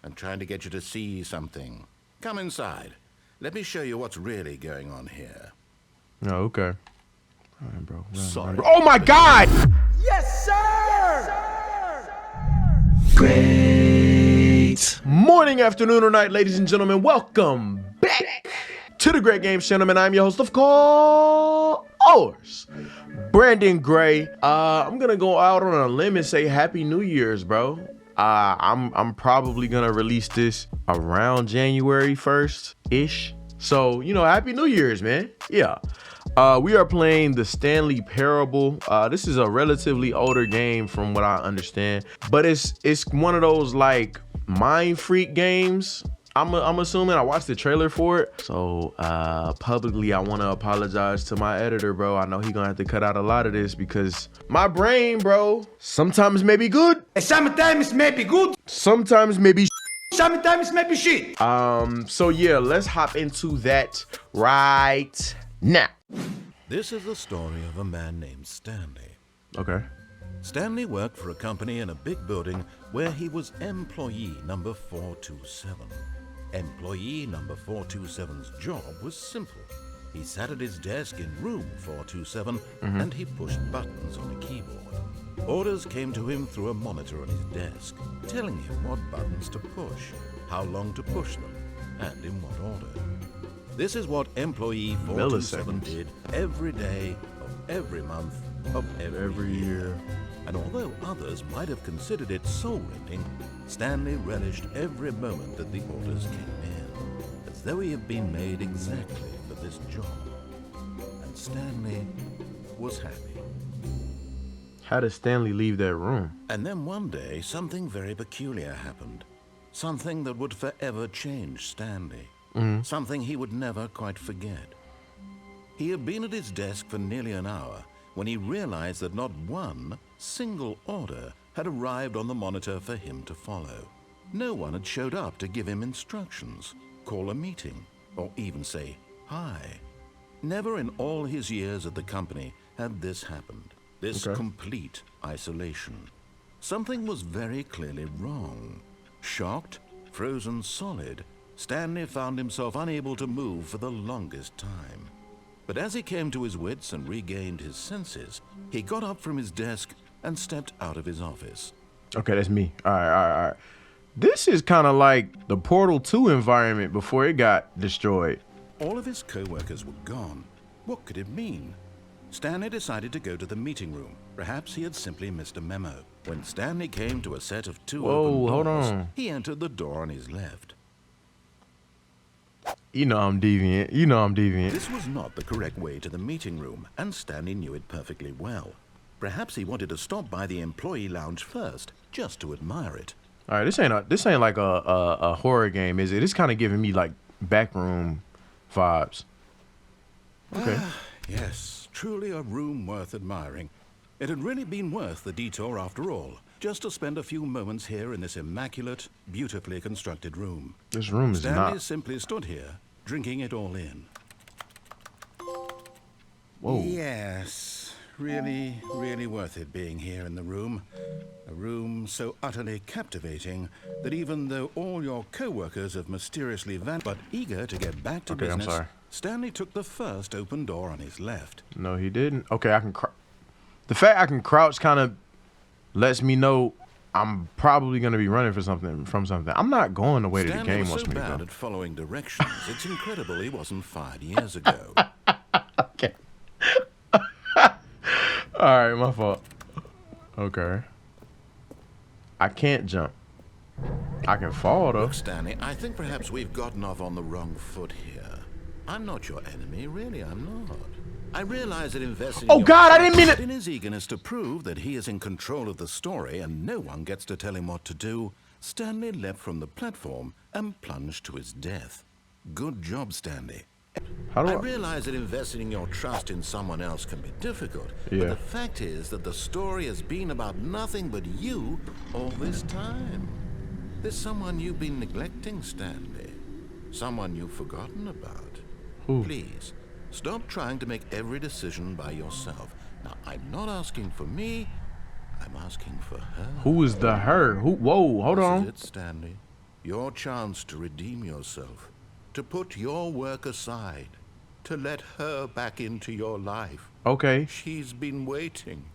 I'm trying to get you to see something. Come inside. Let me show you what's really going on here. Oh, okay. Run, bro. Sorry. Oh my God! Yes, sir! Great morning, afternoon, or night, ladies and gentlemen. Welcome back to the Great Games Channel, and I'm your host of course, Brandon Gray. I'm gonna go out on a limb and say Happy New Year's, bro. I'm probably gonna release this around January 1st-ish. So, you know, Happy New Year's, man. Yeah. We are playing the Stanley Parable. This is a relatively older game from what I understand, but it's one of those like mind freak games. I'm assuming. I watched the trailer for it. So publicly, I want to apologize to my editor, bro. I know he gonna have to cut out a lot of this because my brain, bro, sometimes may be good. Sometimes maybe good, Sometimes maybe sometimes maybe shit. So yeah, let's hop into that right now. This is the story of a man named Stanley. Okay. Stanley worked for a company in a big building where he was employee number 427. Employee number 427's job was simple. He sat at his desk in room 427 and he pushed buttons on a keyboard. Orders came to him through a monitor on his desk, telling him what buttons to push, how long to push them, and in what order. This is what employee 427 did every day of every month of every year. And although others might have considered it soul-rending, Stanley relished every moment that the orders came in, as though he had been made exactly for this job. And Stanley was happy. How did Stanley leave that room? And then one day, something very peculiar happened. Something that would forever change Stanley. Something he would never quite forget. He had been at his desk for nearly an hour when he realized that not one single order had arrived on the monitor for him to follow. No one had showed up to give him instructions, call a meeting, or even say hi. Never in all his years at the company had this happened. This complete isolation. Something was very clearly wrong. Shocked, frozen solid, Stanley found himself unable to move for the longest time. But as he came to his wits and regained his senses, he got up from his desk and stepped out of his office. Okay, that's me. All right. This is kind of like the Portal 2 environment before it got destroyed. All of his co-workers were gone. What could it mean? Stanley decided to go to the meeting room. Perhaps he had simply missed a memo. When Stanley came to a set of two open doors, hold on. He entered the door on his left. You know I'm deviant. This was not the correct way to the meeting room, and Stanley knew it perfectly well. Perhaps he wanted to stop by the employee lounge first, just to admire it. All right, this ain't like a horror game, is it? It's kind of giving me like backroom vibes. Okay. Yes, truly a room worth admiring. It had really been worth the detour after all, just to spend a few moments here in this immaculate, beautifully constructed room. This room is Stanley not. simply stood here, drinking it all in. Whoa. Yes, really, really worth it being here in the room. A room so utterly captivating that even though all your co-workers have mysteriously vanished, but eager to get back to business, I'm sorry. Stanley took the first open door on his left. No, he didn't. Okay, I can. The fact I can crouch kind of lets me know I'm probably gonna be running from something. I'm not going the way that the game wants me to go. Stanley was so bad at following directions, it's incredible he wasn't fired years ago. Okay. All right, my fault. Okay. I can't jump. I can fall though. Look, Stanley, I think perhaps we've gotten off on the wrong foot here. I'm not your enemy, really, I'm not. I realize that investing Oh God, I didn't mean it. in his eagerness to prove that he is in control of the story and no one gets to tell him what to do, Stanley leapt from the platform and plunged to his death. Good job, Stanley. How do I I? realize that investing your trust in someone else can be difficult, Yeah. but the fact is that the story has been about nothing but you all this time. There's someone you've been neglecting, Stanley. Someone you've forgotten about. Who? Please, stop trying to make every decision by yourself. Now, I'm not asking for me, I'm asking for her. Who is the her? Who? Whoa, hold This on. is it, Stanley. Your chance to redeem yourself, to put your work aside, to let her back into your life. Okay. She's been waiting.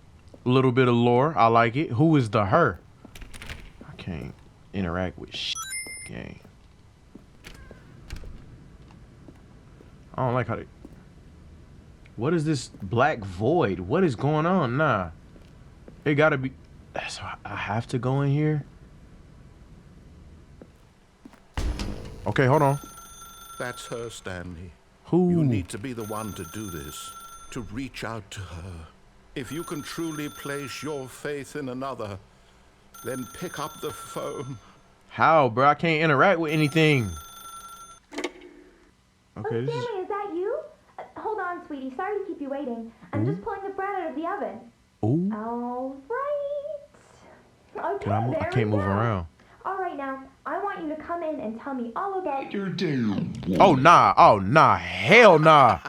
A little bit of lore. I like it. Who is the her? I can't interact with game. I don't like how they... What is this black void? What is going on? Nah. It gotta be... So I have to go in here? Okay, hold on. That's her, Stanley. Who? You need to be the one to do this, to reach out to her. If you can truly place your faith in another, then pick up the phone. How, bro? I can't interact with anything. Oh, Okay, this is... Stanley, is that you? Hold on, sweetie. Sorry to keep you waiting. I'm just pulling the bread out of the oven. Ooh. All right. Okay, I can't move around. All right, now, I want you to come in and tell me all about your day. Oh, nah. Oh, nah. Hell nah.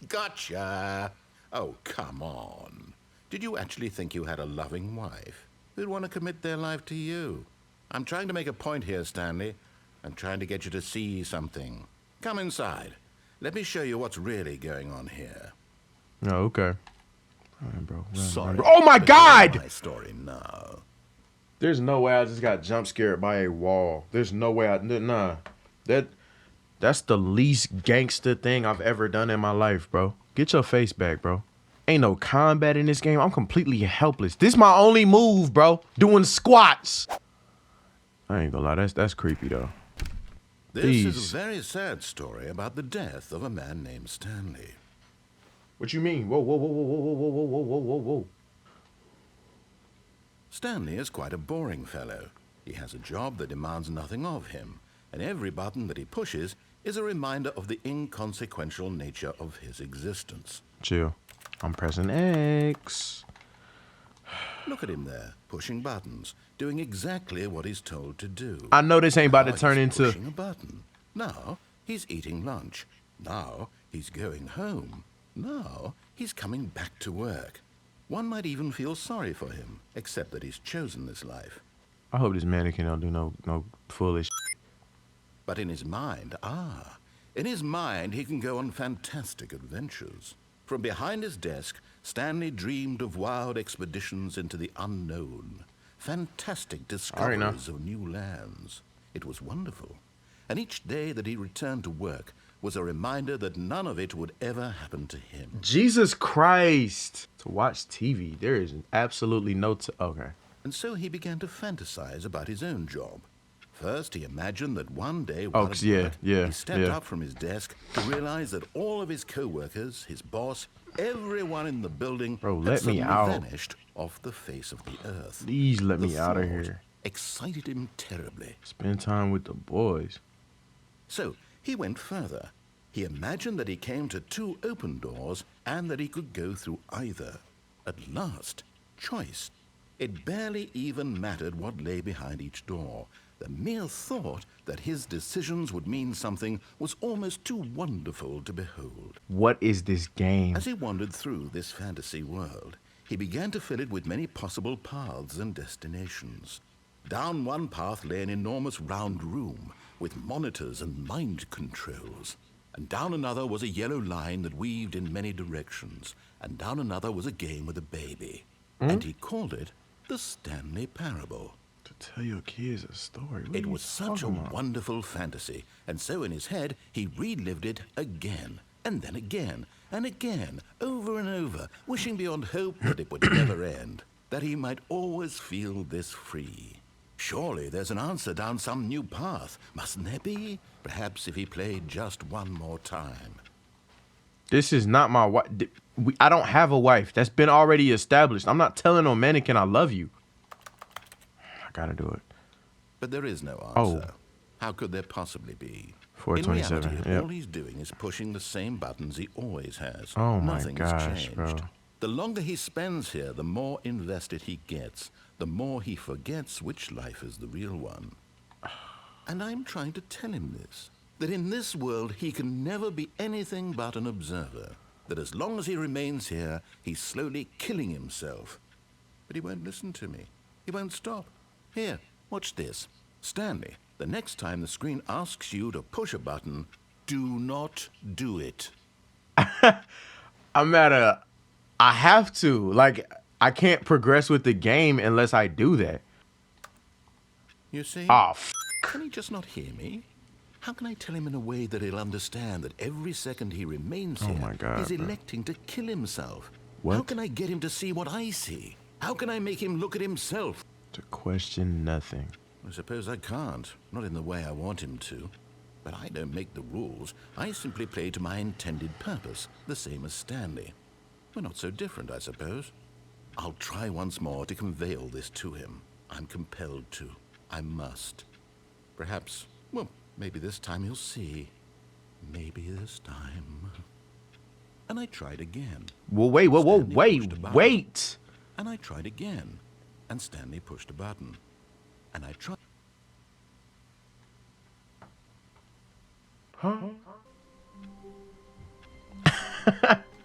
Gotcha. Oh, come on. Did you actually think you had a loving wife who'd want to commit their life to you? I'm trying to make a point here, Stanley. I'm trying to get you to see something. Come inside. Let me show you what's really going on here. Oh, okay. All right, bro. Sorry. Oh, my God! My story now. There's no way I just got jump scared by a wall. There's no way nah. That's the least gangster thing I've ever done in my life, bro. Get your face back, bro. Ain't no combat in this game. I'm completely helpless. This my only move, bro. Doing squats. I ain't gonna lie, that's creepy though. This is a very sad story about the death of a man named Stanley. What you mean? Whoa, whoa, whoa, whoa, whoa, whoa, whoa, whoa, whoa, whoa. Stanley is quite a boring fellow. He has a job that demands nothing of him, and every button that he pushes is a reminder of the inconsequential nature of his existence. Chill. I'm pressing X. Look at him there, pushing buttons, doing exactly what he's told to do. I know this ain't about to Now turn he's into... pushing a button. Now he's eating lunch. Now he's going home. Now he's coming back to work. One might even feel sorry for him, except that he's chosen this life. I hope this mannequin don't do no foolish... But in his mind, in his mind, he can go on fantastic adventures. From behind his desk, Stanley dreamed of wild expeditions into the unknown, fantastic discoveries of new lands. It was wonderful. And each day that he returned to work was a reminder that none of it would ever happen to him. Jesus Christ! To watch TV, there is absolutely no... Okay. And so he began to fantasize about his own job. First, he imagined that one day while at work, he stepped up from his desk to realize that all of his co-workers, his boss, everyone in the building had suddenly vanished off the face of the earth. Please let me out of here. Excited him terribly. Spend time with the boys. So he went further. He imagined that he came to two open doors and that he could go through either. At last, choice. It barely even mattered what lay behind each door. The mere thought that his decisions would mean something was almost too wonderful to behold. What is this game? As he wandered through this fantasy world, he began to fill it with many possible paths and destinations. Down one path lay an enormous round room with monitors and mind controls. And down another was a yellow line that weaved in many directions. And down another was a game with a baby. And he called it the Stanley Parable. To tell your kids a story. It was such a wonderful fantasy, and so in his head, he relived it again, and then again, and again, over and over, wishing beyond hope that it would never end, that he might always feel this free. Surely there's an answer down some new path, mustn't there be? Perhaps if he played just one more time. This is not my wife. I don't have a wife. That's been already established. I'm not telling no mannequin I love you. I gotta do it. But there is no answer. How could there possibly be? 427. In reality, all he's doing is pushing the same buttons he always has. Oh my Nothing's gosh, changed. bro. The longer he spends here, the more invested he gets, the more he forgets which life is the real one. And I'm trying to tell him this, that in this world he can never be anything but an observer, that as long as he remains here, he's slowly killing himself. But he won't listen to me. He won't stop. Here, watch this. Stanley, The next time the screen asks you to push a button, do not do it. I have to. Like, I can't progress with the game unless I do that. You see? Oh, Can he just not hear me? How can I tell him in a way that he'll understand that every second he remains here, my God, he's bro. electing to kill himself? What? How can I get him to see what I see? How can I make him look at himself? To question nothing. I suppose I can't, not in the way I want him to. But I don't make the rules. I simply play to my intended purpose, the same as Stanley. We're not so different, I suppose. I'll try once more to convey all this to him. I'm compelled to. I must. Perhaps, well, maybe this time he'll see. Maybe this time. And I tried again. Well, wait. And I tried again. And Stanley pushed a button. And I tried. Huh?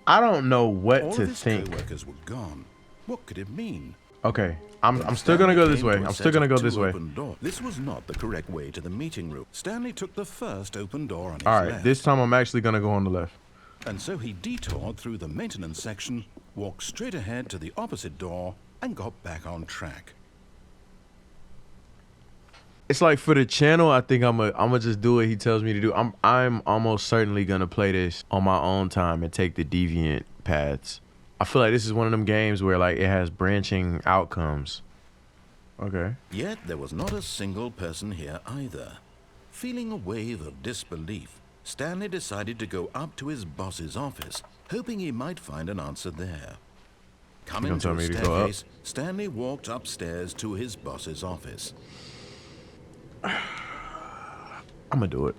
I don't know what All to of his think. co-workers were gone. What could it mean? Okay, I'm still gonna go this way. I'm still gonna go this way. This was not the correct way to the meeting room. Stanley took the first open door on his All right, left. this time I'm actually gonna go on the left. And so he detoured through the maintenance section, walked straight ahead to the opposite door, and got back on track. It's like for the channel, I think I'ma just do what he tells me to do. I'm almost certainly gonna play this on my own time and take the deviant paths. I feel like this is one of them games where like it has branching outcomes. Okay. Yet there was not a single person here either. Feeling a wave of disbelief, Stanley decided to go up to his boss's office, hoping he might find an answer there. Coming to a staircase, Stanley walked upstairs to his boss's office. I'm gonna do it.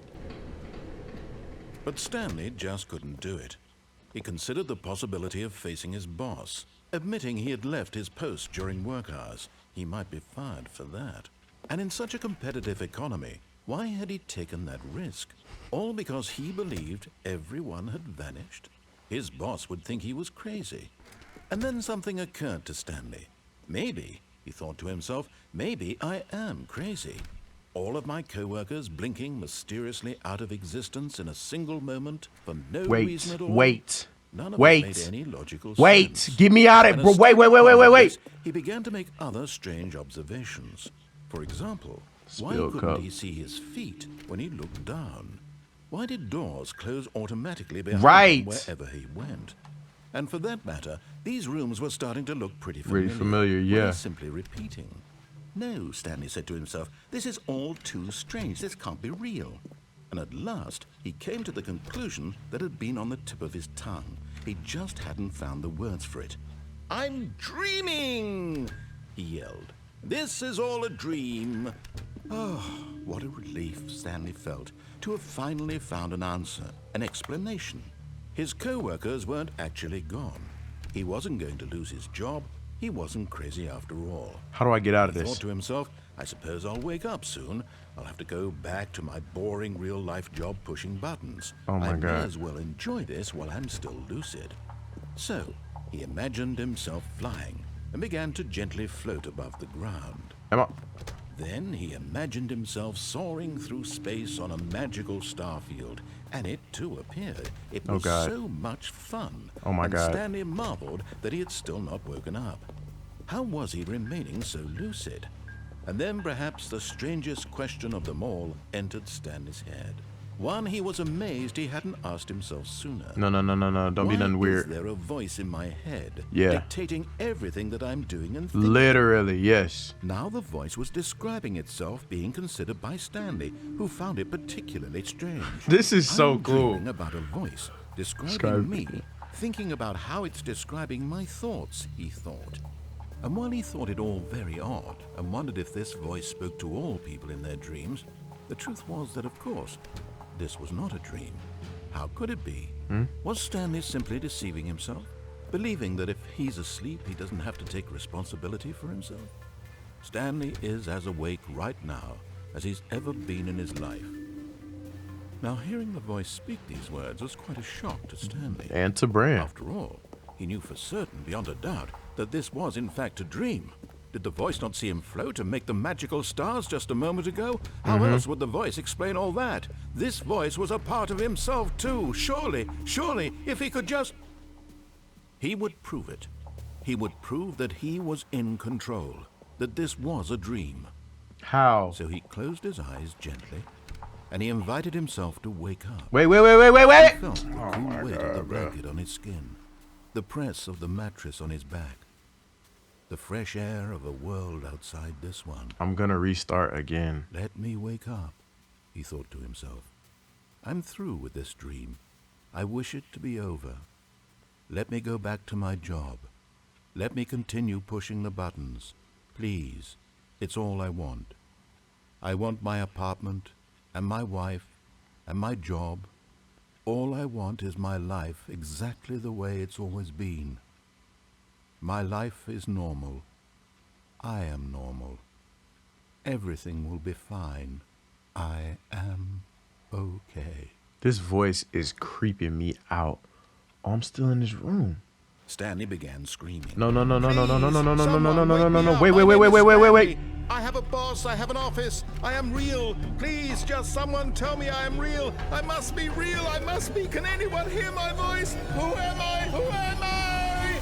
But Stanley just couldn't do it. He considered the possibility of facing his boss, admitting he had left his post during work hours. He might be fired for that. And in such a competitive economy, why had he taken that risk? All because he believed everyone had vanished? His boss would think he was crazy. And then something occurred to Stanley. Maybe, he thought to himself, maybe I am crazy. All of my co-workers blinking mysteriously out of existence in a single moment for no reason at all. None of it made any logical sense. Get me out of it, bro. Wait. He began to make other strange observations. For example, why Spill couldn't cup. he see his feet when he looked down? Why did doors close automatically behind him wherever he went? And for that matter, these rooms were starting to look pretty familiar. Yeah. Were simply repeating. No, Stanley said to himself, this is all too strange. This can't be real. And at last, he came to the conclusion that had been on the tip of his tongue. He just hadn't found the words for it. I'm dreaming, he yelled. This is all a dream. Oh, what a relief Stanley felt to have finally found an answer, an explanation. His co-workers weren't actually gone. He wasn't going to lose his job. He wasn't crazy after all. How do I get out of He this? thought to himself, I suppose I'll wake up soon. I'll have to go back to my boring real-life job pushing buttons. Oh my I may God. as well enjoy this while I'm still lucid. So, he imagined himself flying and began to gently float above the ground. Am I? Then he imagined himself soaring through space on a magical starfield, and it too appeared. It was so much fun. Oh my God. And Stanley marveled that he had still not woken up. How was he remaining so lucid? And then perhaps the strangest question of them all entered Stanley's head. One he was amazed he hadn't asked himself sooner. No. Don't be nothing weird. Why is there a voice in my head Yeah. dictating everything that I'm doing and thinking? Literally, yes. Now the voice was describing itself being considered by Stanley, who found it particularly strange. This is so I'm cool. dreaming about a voice describing me, thinking about how it's describing my thoughts, he thought. And while he thought it all very odd and wondered if this voice spoke to all people in their dreams, the truth was that, of course, this was not a dream. How could it be? Was Stanley simply deceiving himself, believing that if he's asleep, he doesn't have to take responsibility for himself? Stanley is as awake right now as he's ever been in his life. Now, hearing the voice speak these words was quite a shock to Stanley. And to Bran. After all, he knew for certain, beyond a doubt, that this was in fact a dream. Did the voice not see him float and make the magical stars just a moment ago? How else would the voice explain all that? This voice was a part of himself too. Surely, if he could just... He would prove it. He would prove that he was in control, that this was a dream. How? So he closed his eyes gently, and he invited himself to wake up. Wait. He felt the cool weight of the bro. blanket on his skin, the press of the mattress on his back, the fresh air of a world outside this one. I'm gonna restart again. Let me wake up, he thought to himself. I'm through with this dream. I wish it to be over. Let me go back to my job. Let me continue pushing the buttons. Please, it's all I want. I want my apartment, and my wife, and my job. All I want is my life exactly the way it's always been. My life is normal. I am normal. Everything will be fine. I am okay. This voice is creeping me out. Oh, I'm still in this room. Stanley began screaming. No. Wait. I have a boss. I have an office. I am real. Please, just someone tell me I am real. I must be real. I must be. Can anyone hear my voice? Who am I? Who am I?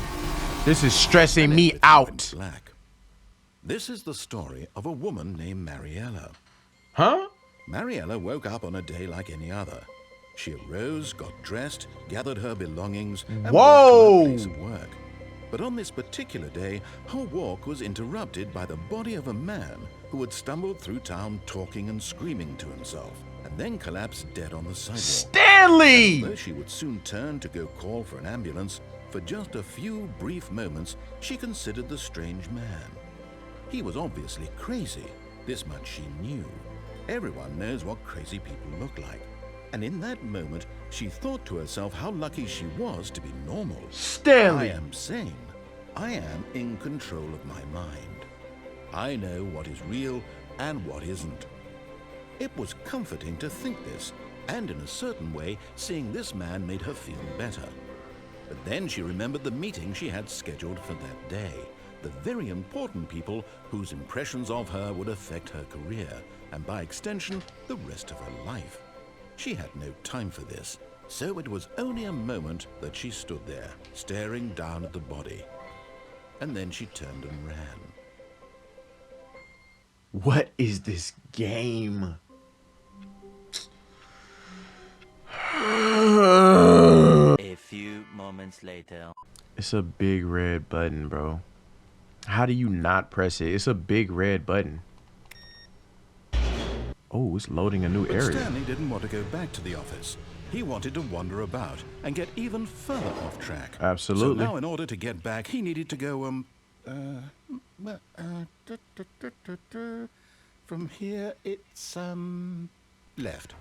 This is stressing me out. Black. This is the story of a woman named Mariella. Huh? Mariella woke up on a day like any other. She arose, got dressed, gathered her belongings, and Whoa! walked to her place of work. But on this particular day, her walk was interrupted by the body of a man who had stumbled through town talking and screaming to himself, and then collapsed dead on the sidewalk. Stanley! Though she would soon turn to go call for an ambulance, for just a few brief moments, she considered the strange man. He was obviously crazy. This much she knew. Everyone knows what crazy people look like. And in that moment, she thought to herself how lucky she was to be normal. Stanley! I am sane. I am in control of my mind. I know what is real and what isn't. It was comforting to think this, and in a certain way, seeing this man made her feel better. But then she remembered the meeting she had scheduled for that day. The very important people whose impressions of her would affect her career, and by extension, the rest of her life. She had no time for this, so it was only a moment that she stood there, staring down at the body. And then she turned and ran. What is this game? A few moments later. It's a big red button, bro. How do you not press it? It's a big red button. Oh, it's loading a new But area. Stanley didn't want to go back to the office. He wanted to wander about and get even further off track. Absolutely. So now in order to get back, he needed to go, from here, it's, left.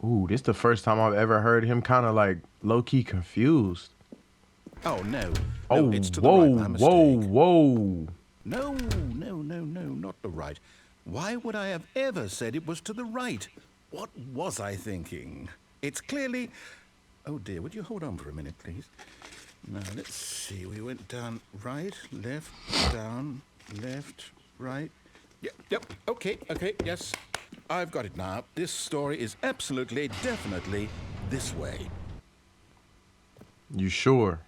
Ooh, this is the first time I've ever heard him kind of like low-key confused. Oh, no. Oh, No, it's to the whoa, right. My mistake. whoa. No, not the right. Why would I have ever said it was to the right? What was I thinking? It's clearly... Oh dear, would you hold on for a minute, please? Now, let's see. We went down right, left, down, left, right. Yep, okay, yes. I've got it now. This story is absolutely, definitely this way. You sure?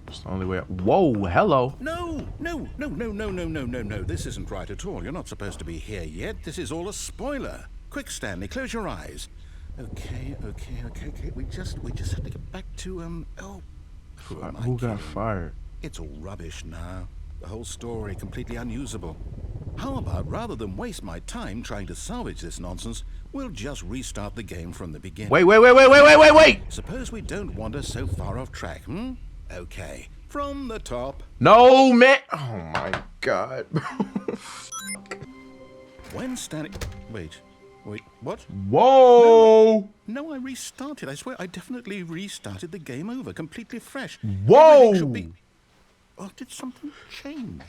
It's the only way. Whoa, hello. No. This isn't right at all. You're not supposed to be here yet. This is all a spoiler. Quick, Stanley, close your eyes. Okay. We just have to get back to, Who got fired? It's all rubbish now. The whole story completely unusable. How about, rather than waste my time trying to salvage this nonsense, we'll just restart the game from the beginning. Wait. Suppose we don't wander so far off track, Okay, from the top. No, man. Oh my God. When Stanley... Wait, what? Whoa. No, I restarted. I swear, I definitely restarted the game over, completely fresh. Whoa. Everything should be... Oh, did something change?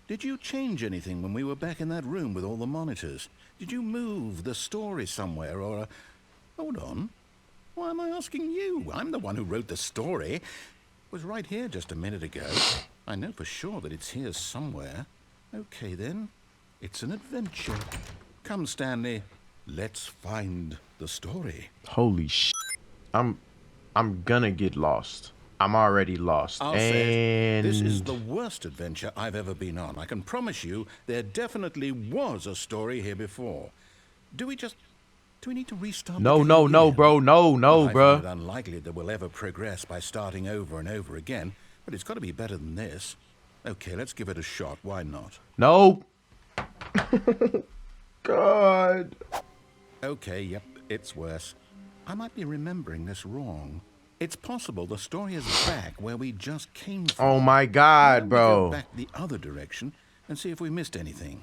Did you change anything when we were back in that room with all the monitors? Did you move the story somewhere, or... Hold on. Why am I asking you? I'm the one who wrote the story. It was right here just a minute ago. I know for sure that it's here somewhere. Okay, then. It's an adventure. Come, Stanley. Let's find the story. Holy sh! I'm gonna get lost. I'm already lost. I'll say it. This is the worst adventure I've ever been on. I can promise you there definitely was a story here before. Do we need to restart? No, the game no, again? bro. No, I bro. find it unlikely that we'll ever progress by starting over and over again, but it's got to be better than this. Okay, let's give it a shot. Why not? No. God. Okay, yep, it's worse. I might be remembering this wrong. It's possible the story is back where we just came from. Oh my Why God, don't we bro. go back the other direction and see if we missed anything.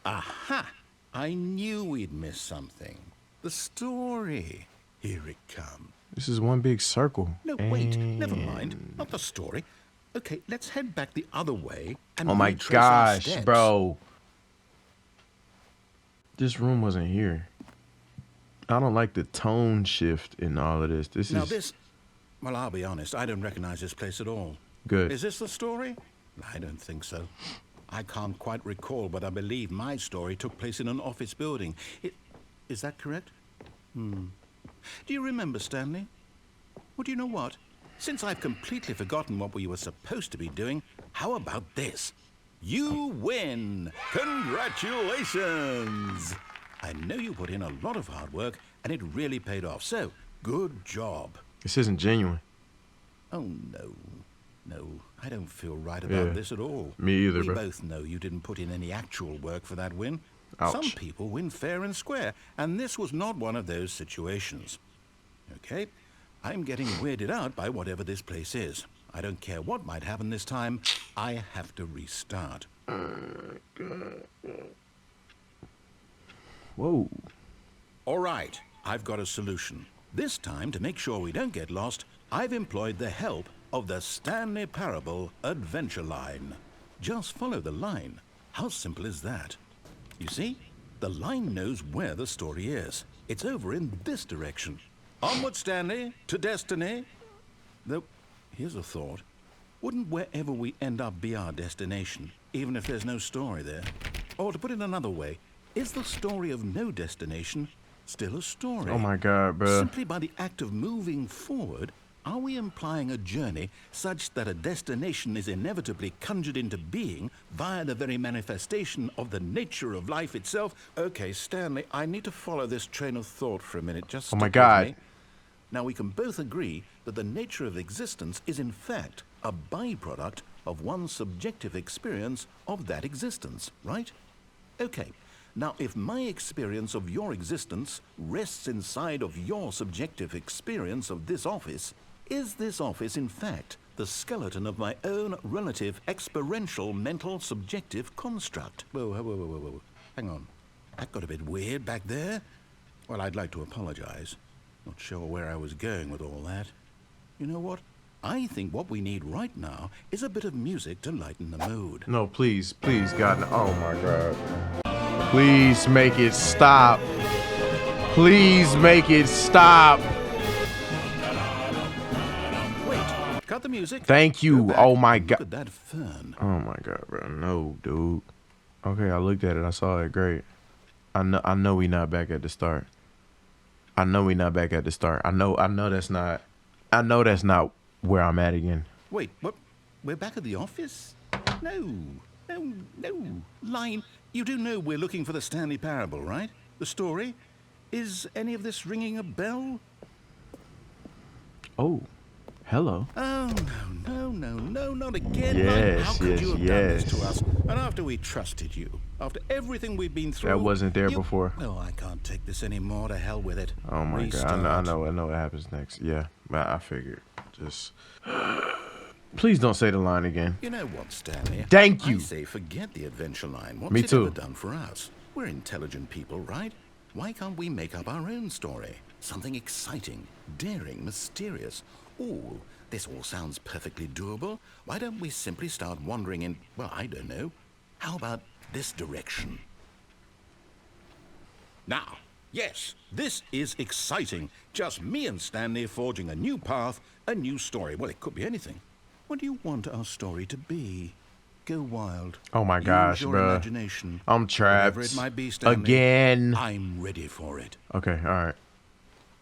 Aha! I knew we'd miss something. The story. Here it comes. This is one big circle. No, wait, never mind. Not the story. Okay, let's head back the other way and Oh my retrace our gosh, steps. bro. This room wasn't here. I don't like the tone shift in all of this. This Now is well, I'll be honest, I don't recognize this place at all. good. Is this the story? I don't think so. I can't quite recall, but I believe my story took place in an office building. Is that correct? Do you remember, Stanley? Well, do you know what? Since I've completely forgotten what we were supposed to be doing, how about this? You win! Congratulations! I know you put in a lot of hard work, and it really paid off, so good job. This isn't genuine. Oh, no. No, I don't feel right about this at all. Me either, we bro. both know you didn't put in any actual work for that win. Ouch. Some people win fair and square, and this was not one of those situations. Okay, I'm getting weirded out by whatever this place is. I don't care what might happen this time. I have to restart. Whoa. All right, I've got a solution. This time, to make sure we don't get lost, I've employed the help of the Stanley Parable Adventure Line. Just follow the line. How simple is that? You see, the line knows where the story is. It's over in this direction. Onward, Stanley, to destiny. Though, here's a thought. Wouldn't wherever we end up be our destination, even if there's no story there? Or to put it another way, is the story of no destination still a story? Oh my God, bro. Simply by the act of moving forward, are we implying a journey such that a destination is inevitably conjured into being via the very manifestation of the nature of life itself? Okay, Stanley, I need to follow this train of thought for a minute. Just Oh my stick with God. me. Now, we can both agree that the nature of existence is in fact a byproduct of one's subjective experience of that existence, right? Okay. Now, if my experience of your existence rests inside of your subjective experience of this office, is this office, in fact, the skeleton of my own relative experiential mental subjective construct? Whoa. Hang on. That got a bit weird back there. Well, I'd like to apologize. Not sure where I was going with all that. You know what? I think what we need right now is a bit of music to lighten the mood. No, please, God. No. Oh my God. Please make it stop. Please make it stop. Wait, cut the music. Thank you. Go back Oh my and God. Look at that fern. Oh my God, bro. No, dude. Okay, I looked at it. I saw it. Great. I know we not back at the start. I know that's not where I'm at again. Wait, what? We're back at the office? No. Line, you do know we're looking for the Stanley Parable, right? The story? Is any of this ringing a bell? Oh, hello. Oh, no, not again. Yes, Line. How could you have done this to yes. us? And after we trusted you, after everything we've been through... That wasn't there before. No, I can't take this anymore. To hell with it. Oh my Restart. God. I know what happens next. Yeah, but I figured. Just please don't say the line again. You know what, Stanley? Thank you. I say forget the adventure line. What's Me it too. ever done for us? We're intelligent people, right? Why can't we make up our own story? Something exciting, daring, mysterious. Ooh, this all sounds perfectly doable. Why don't we simply start wandering in, well, I don't know. How about this direction? Now, yes, this is exciting. Just me and Stanley forging a new path, a new story. Well, it could be anything. What do you want our story to be? Go wild. Oh my Use gosh, your bruh. imagination. I'm trapped. Whatever it might be, Stanley, again. I'm ready for it. Okay, all right.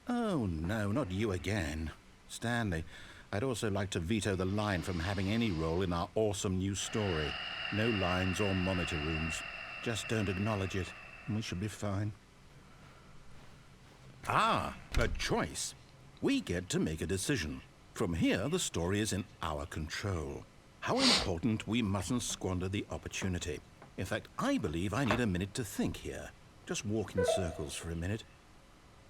Oh, no, not you again. Stanley, I'd also like to veto the line from having any role in our awesome new story. No lines or monitor rooms. Just don't acknowledge it, and we should be fine. Ah, a choice. We get to make a decision. From here, the story is in our control. How important we mustn't squander the opportunity. In fact, I believe I need a minute to think here. Just walk in circles for a minute.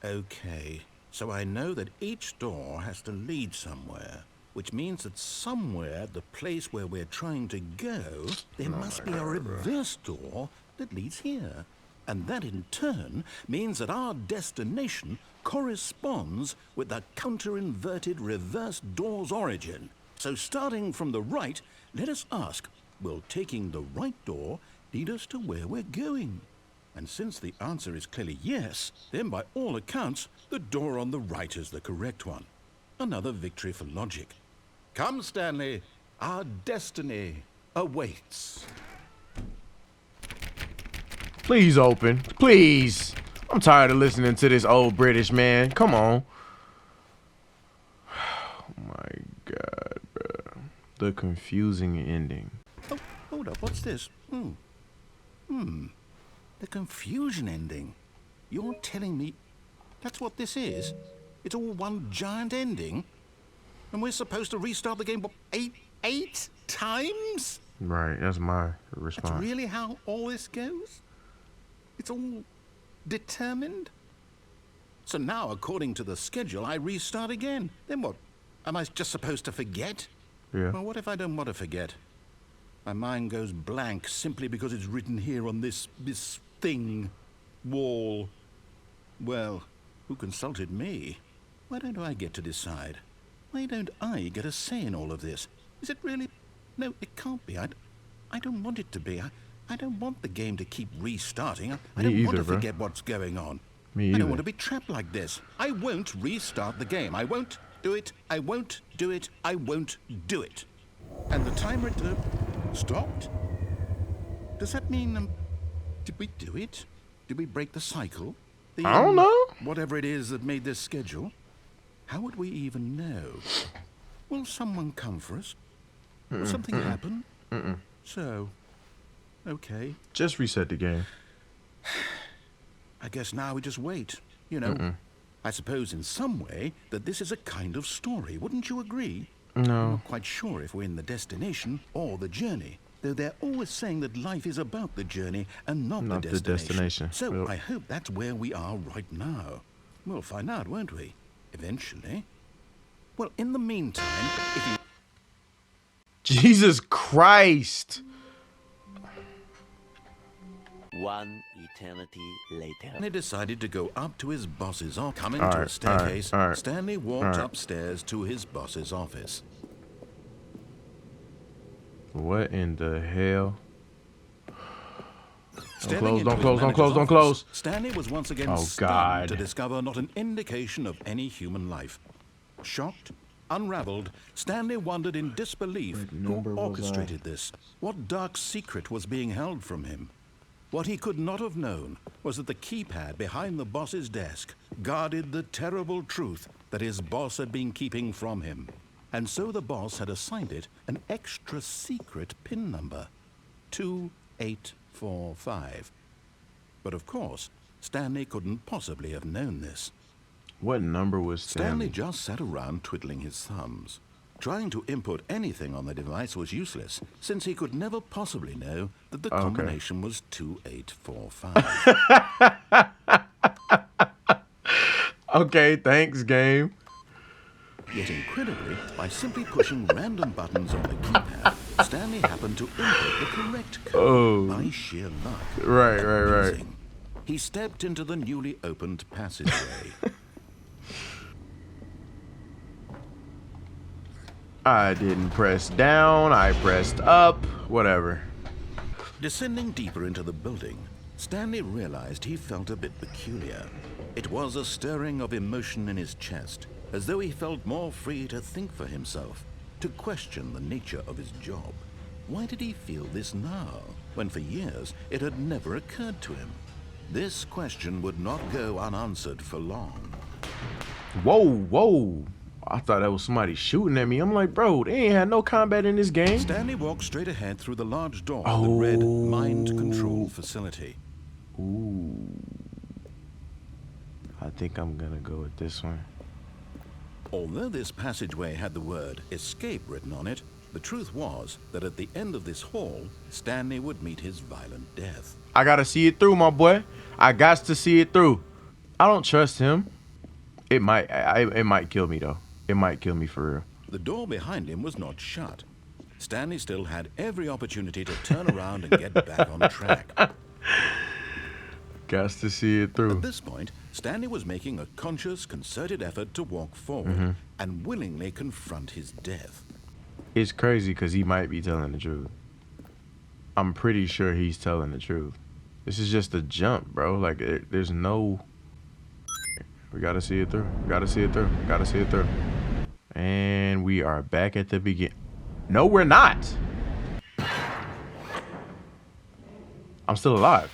Okay, so I know that each door has to lead somewhere, which means that somewhere at the place where we're trying to go, there must be a reverse door that leads here. And that in turn means that our destination corresponds with the counter-inverted reverse door's origin. So starting from the right, let us ask, will taking the right door lead us to where we're going? And since the answer is clearly yes, then by all accounts, the door on the right is the correct one. Another victory for logic. Come, Stanley, our destiny awaits. Please open. Please. I'm tired of listening to this old British man. Come on. Oh my God, bro. The confusing ending. Oh, hold up, what's this? The confusion ending. You're telling me that's what this is? It's all one giant ending? And we're supposed to restart the game, what, eight times? Right, that's my That's response. really how all this goes? It's all determined? So now, according to the schedule, I restart again. Then what? Am I just supposed to forget? Yeah. Well, what if I don't want to forget? My mind goes blank simply because it's written here on this thing, wall. Well, who consulted me? Why don't I get to decide? Why don't I get a say in all of this? Is it really? No, it can't be. I don't want it to be. I don't want the game to keep restarting. I don't want to forget what's going on. Me I either. don't want to be trapped like this. I won't restart the game. I won't do it. I won't do it. I won't do it. And the timer stopped? Does that mean, did we do it? Did we break the cycle? I don't know. Whatever it is that made this schedule? How would we even know? Will someone come for us? Will something happen? So, okay. Just reset the game. I guess now we just wait. You know, I suppose in some way that this is a kind of story. Wouldn't you agree? I'm No. not quite sure if we're in the destination or the journey, though they're always saying that life is about the journey and not the destination. So Yep. I hope that's where we are right now. We'll find out, won't we? Eventually. Well, in the meantime, if you... Jesus Christ. One eternity later. Stanley decided to go up to his boss's office. Coming All to right, a staircase, all right, Stanley walked all right. upstairs to his boss's office. What in the hell? Stepping into don't his close, don't manager's close, don't office, close. Stanley was once again Oh, stunned God. to discover not an indication of any human life. Shocked, unraveled, Stanley wondered in disbelief who orchestrated this. What dark secret was being held from him? What he could not have known was that the keypad behind the boss's desk guarded the terrible truth that his boss had been keeping from him. And so the boss had assigned it an extra secret PIN number, 2845. But of course, Stanley couldn't possibly have known this. What number was Stanley Stanley? just sat around twiddling his thumbs. Trying to input anything on the device was useless, since he could never possibly know that the combination was 2845. Okay, thanks, game. Yet incredibly, by simply pushing random buttons on the keypad, Stanley happened to input the correct code by sheer luck. Right. Amazing. He stepped into the newly opened passageway. I didn't press down, I pressed up, whatever. Descending deeper into the building, Stanley realized he felt a bit peculiar. It was a stirring of emotion in his chest, as though he felt more free to think for himself. to question the nature of his job. Why did he feel this now, when for years it had never occurred to him? This question would not go unanswered for long. Whoa, whoa. I thought that was somebody shooting at me. I'm like, bro, they ain't had no combat in this game. Stanley walked straight ahead through the large door that read Mind Control Facility. Ooh. I think I'm gonna go with this one. Although this passageway had the word escape written on it, the truth was that at the end of this hall, Stanley would meet his violent death. I gotta see it through, my boy. I got to see it through. I don't trust him. It might kill me though. It might kill me for real. The door behind him was not shut. Stanley still had every opportunity to turn around and get back on track. Got to see it through. At this point, Stanley was making a conscious, concerted effort to walk forward and willingly confront his death. It's crazy because he might be telling the truth. I'm pretty sure he's telling the truth. This is just a jump, bro. Like, there's no... We gotta see it through. We gotta see it through. We gotta see it through. And we are back at the beginning. No, we're not. I'm still alive.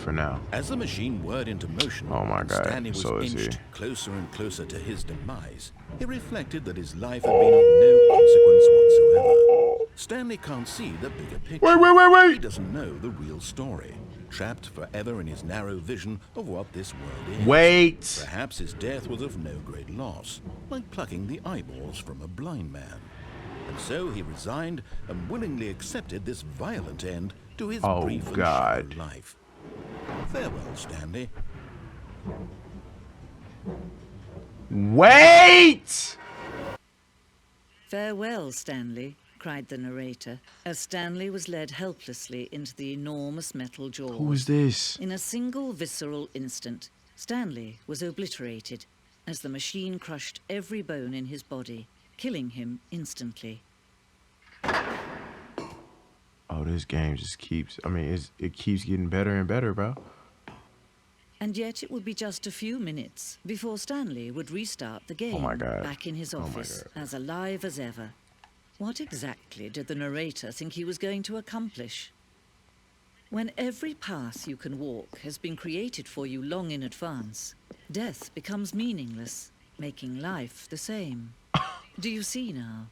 For now. As the machine whirred into motion, Oh my God, Stanley was so is he. inched closer and closer to his demise. He reflected that his life had been of no consequence whatsoever. Stanley can't see the bigger picture. Wait. He doesn't know the real story. Trapped forever in his narrow vision of what this world is. Wait. Perhaps his death was of no great loss, like plucking the eyeballs from a blind man. And so he resigned and willingly accepted this violent end to his brief and shallow life. Farewell, Stanley. Wait! Farewell, Stanley, cried the narrator, as Stanley was led helplessly into the enormous metal jaws. Who is this? In a single visceral instant, Stanley was obliterated as the machine crushed every bone in his body, killing him instantly. Oh, this game just keeps, it keeps getting better and better, bro. And yet it would be just a few minutes before Stanley would restart the game, back in his office, as alive as ever. What exactly did the narrator think he was going to accomplish? When every path you can walk has been created for you long in advance, death becomes meaningless, making life the same. Do you see now?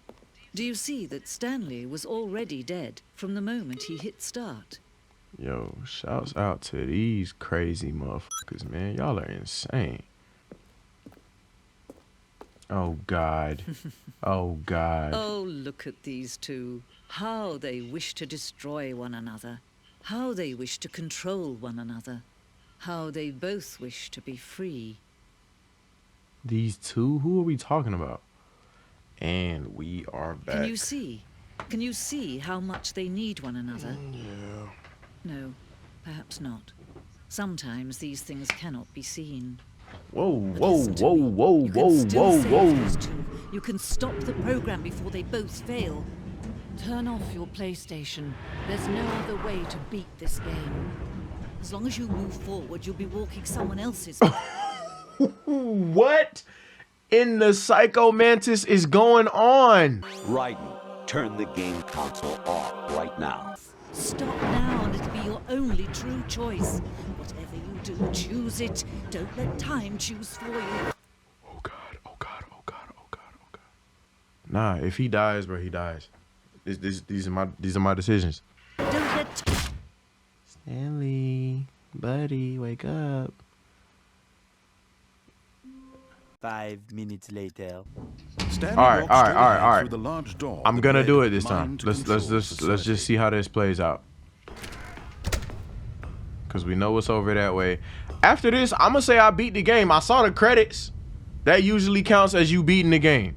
Do you see that Stanley was already dead from the moment he hit start? Yo, shouts out to these crazy motherfuckers, man. Y'all are insane. Oh, God. Oh, God. Oh, look at these two. How they wish to destroy one another. How they wish to control one another. How they both wish to be free. These two? Who are we talking about? And we are back. Can you see? Can you see how much they need one another? Yeah. No, perhaps not. Sometimes these things cannot be seen. Whoa, But whoa, listen to whoa, me. whoa, You can whoa, still whoa, save whoa. these two. You can stop the program before they both fail. Turn off your PlayStation. There's no other way to beat this game. As long as you move forward, you'll be walking someone else's. What in the Psycho Mantis is going on? Raiden, turn the game console off right now. Stop now, and it'll be your only true choice. Whatever you do, choose it. Don't let time choose for you. Oh God, oh God, oh God, oh God, oh God. Nah, if he dies, bro, he dies. These are my decisions. Don't let Stanley, buddy, wake up. 5 minutes later. Stanley All right, walked all right, straight all right, ahead all right. through the large door I'm that gonna read do it this time. Mind Let's Control just Facility. see how this plays out. Cause we know what's over that way. After this, I'm gonna say I beat the game. I saw the credits. That usually counts as you beating the game.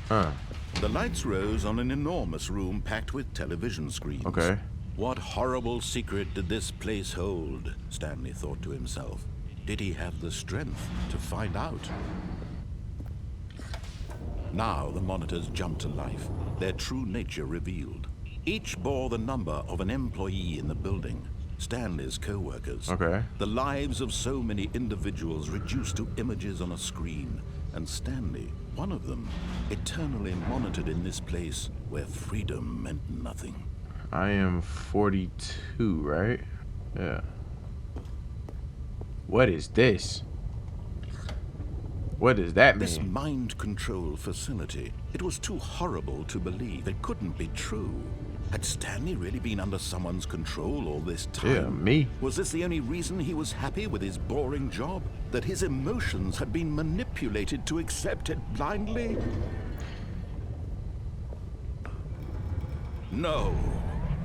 The lights rose on an enormous room packed with television screens. Okay. What horrible secret did this place hold? Stanley thought to himself. Did he have the strength to find out? Now the monitors jumped to life, their true nature revealed. Each bore the number of an employee in the building, Stanley's co-workers. Okay. The lives of so many individuals reduced to images on a screen, and Stanley, one of them, eternally monitored in this place where freedom meant nothing. I am 42, right? Yeah. What is this? What does that mean? This mind control facility, it was too horrible to believe. It couldn't be true. Had Stanley really been under someone's control all this time? Yeah, me. Was this the only reason he was happy with his boring job? That his emotions had been manipulated to accept it blindly? No.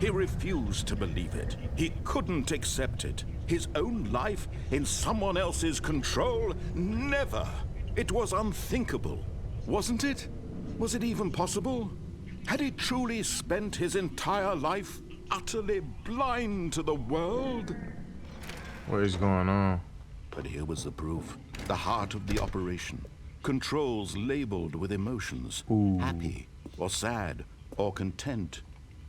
He refused to believe it. He couldn't accept it. His own life in someone else's control? Never. It was unthinkable. Wasn't it? Was it even possible? Had he truly spent his entire life utterly blind to the world? What is going on? But here was the proof. The heart of the operation. Controls labeled with emotions. Ooh. Happy, or sad, or content.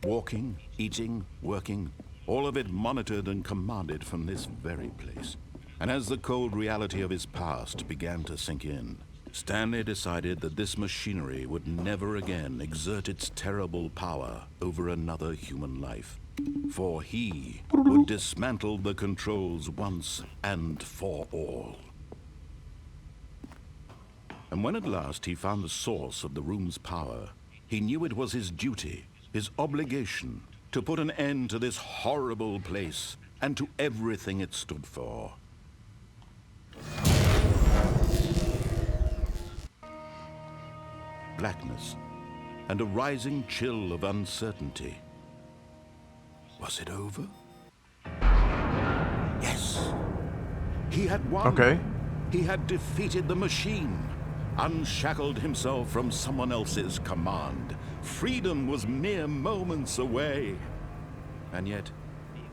Walking, eating, working. All of it monitored and commanded from this very place. And as the cold reality of his past began to sink in, Stanley decided that this machinery would never again exert its terrible power over another human life. For he would dismantle the controls once and for all. And when at last he found the source of the room's power, he knew it was his duty, his obligation, to put an end to this horrible place and to everything it stood for. Blackness and a rising chill of uncertainty. Was it over? Yes. He had won. Okay. He had defeated the machine, unshackled himself from someone else's command. Freedom was mere moments away. And yet,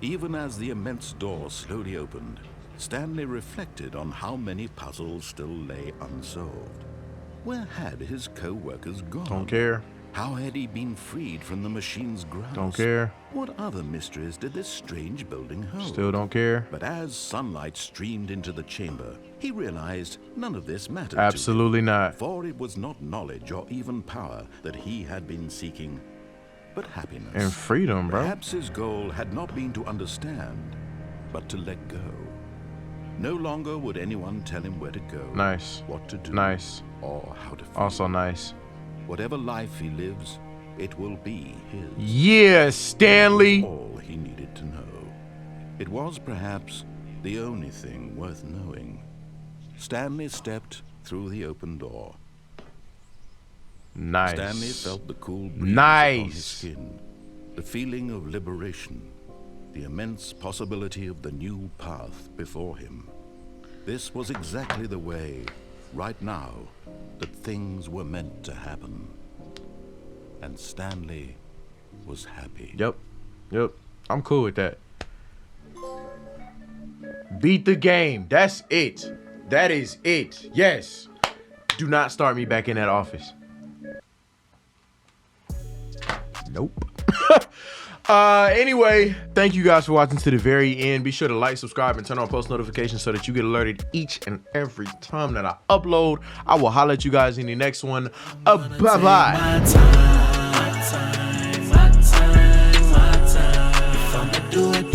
even as the immense door slowly opened, Stanley reflected on how many puzzles still lay unsolved. Where had his co-workers gone? Don't care. How had he been freed from the machine's grasp? Don't care. What other mysteries did this strange building hold? Still don't care. But as sunlight streamed into the chamber, he realized none of this mattered Absolutely to him, not. for it was not knowledge or even power that he had been seeking, but happiness. And freedom, bro. Perhaps his goal had not been to understand, but to let go. No longer would anyone tell him where to go, Nice. what to do, Nice. or how to feel. Also nice. Whatever life he lives, it will be his. Yeah, Stanley. All he needed to know. It was perhaps the only thing worth knowing. Stanley stepped through the open door. Nice. Stanley felt the cool breeze Nice. on his skin, the feeling of liberation, the immense possibility of the new path before him. This was exactly the way, right now, that things were meant to happen. And Stanley was happy. Yep. I'm cool with that. Beat the game. That's it. That is it. Yes. Do not start me back in that office. Nope. Anyway, thank you guys for watching to the very end. Be sure to like, subscribe, and turn on post notifications so that you get alerted each and every time that I upload. I will holler at you guys in the next one. Bye-bye. Do it